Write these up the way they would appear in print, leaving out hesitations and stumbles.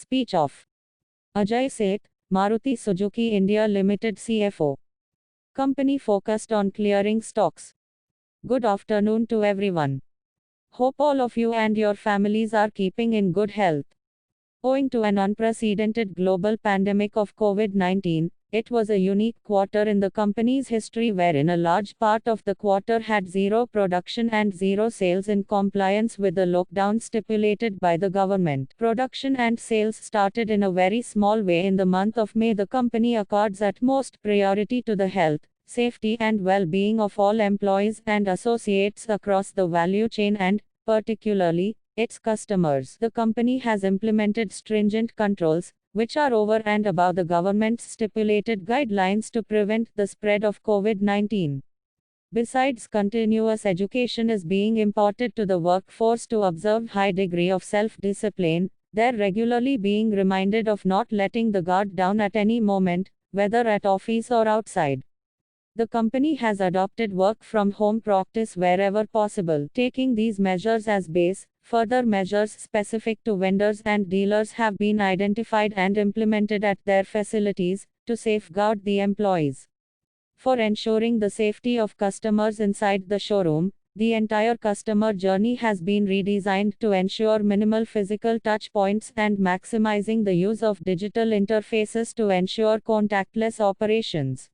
Speech of Ajay Seth, Maruti Suzuki India Limited CFO. Company focused on clearing stocks. Good afternoon to everyone. Hope all of you and your families are keeping in good health. Owing to an unprecedented global pandemic of COVID-19, it was a unique quarter in the company's history wherein a large part of the quarter had zero production and zero sales in compliance with the lockdown stipulated by the government. Production and sales started in a very small way in the month of May. The company accords utmost priority to the health, safety and well-being of all employees and associates across the value chain and, particularly, its customers. The company has implemented stringent controls, which are over and above the government's stipulated guidelines to prevent the spread of COVID-19. Besides, continuous education is being imparted to the workforce to observe high degree of self-discipline. They're regularly being reminded of not letting the guard down at any moment, whether at office or outside. The company has adopted work from home practice wherever possible. Taking these measures as base, further measures specific to vendors and dealers have been identified and implemented at their facilities to safeguard the employees. For ensuring the safety of customers inside the showroom, the entire customer journey has been redesigned to ensure minimal physical touch points and maximizing the use of digital interfaces to ensure contactless operations.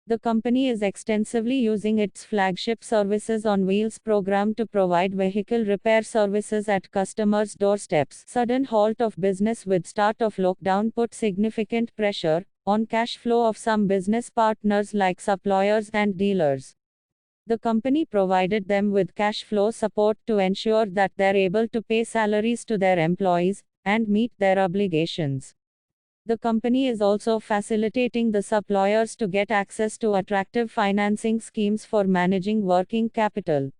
The company is extensively using its flagship Services on Wheels program to provide vehicle repair services at customers' doorsteps. Sudden halt of business with start of lockdown put significant pressure on cash flow of some business partners like suppliers and dealers. The company provided them with cash flow support to ensure that they're able to pay salaries to their employees and meet their obligations. The company is also facilitating the suppliers to get access to attractive financing schemes for managing working capital.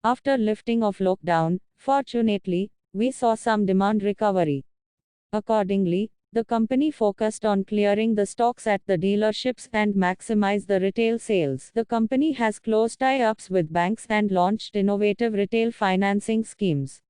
After lifting of lockdown, fortunately, we saw some demand recovery. Accordingly, the company focused on clearing the stocks at the dealerships and maximize the retail sales. The company has closed tie-ups with banks and launched innovative retail financing schemes.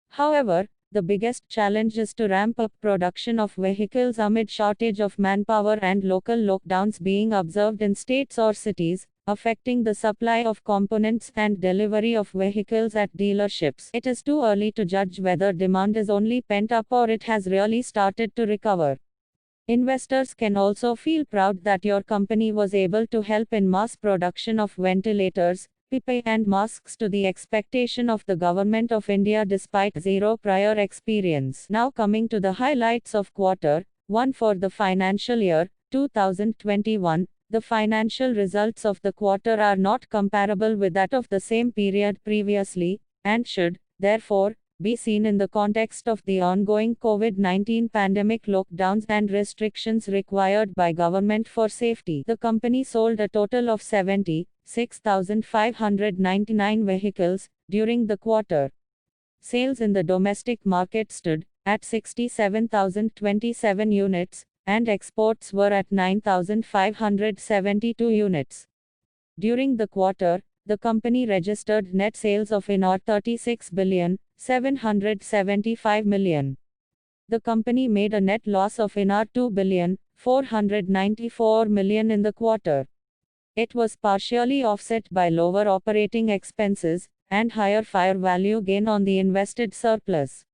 However, the biggest challenge is to ramp up production of vehicles amid shortage of manpower and local lockdowns being observed in states or cities, affecting the supply of components and delivery of vehicles at dealerships. It is too early to judge whether demand is only pent up or it has really started to recover. Investors can also feel proud that your company was able to help in mass production of ventilators, PPE and masks to the expectation of the Government of India despite zero prior experience. Now coming to the highlights of quarter 1 for the financial year 2021, the financial results of the quarter are not comparable with that of the same period previously, and should, therefore, be seen in the context of the ongoing COVID-19 pandemic lockdowns and restrictions required by government for safety. The company sold a total of 76,599 vehicles during the quarter. Sales in the domestic market stood at 67,027 units, and exports were at 9,572 units. During the quarter, the company registered net sales of INR 36,775 million. The company made a net loss of INR 2,494 million in the quarter. It was partially offset by lower operating expenses and higher fair value gain on the invested surplus.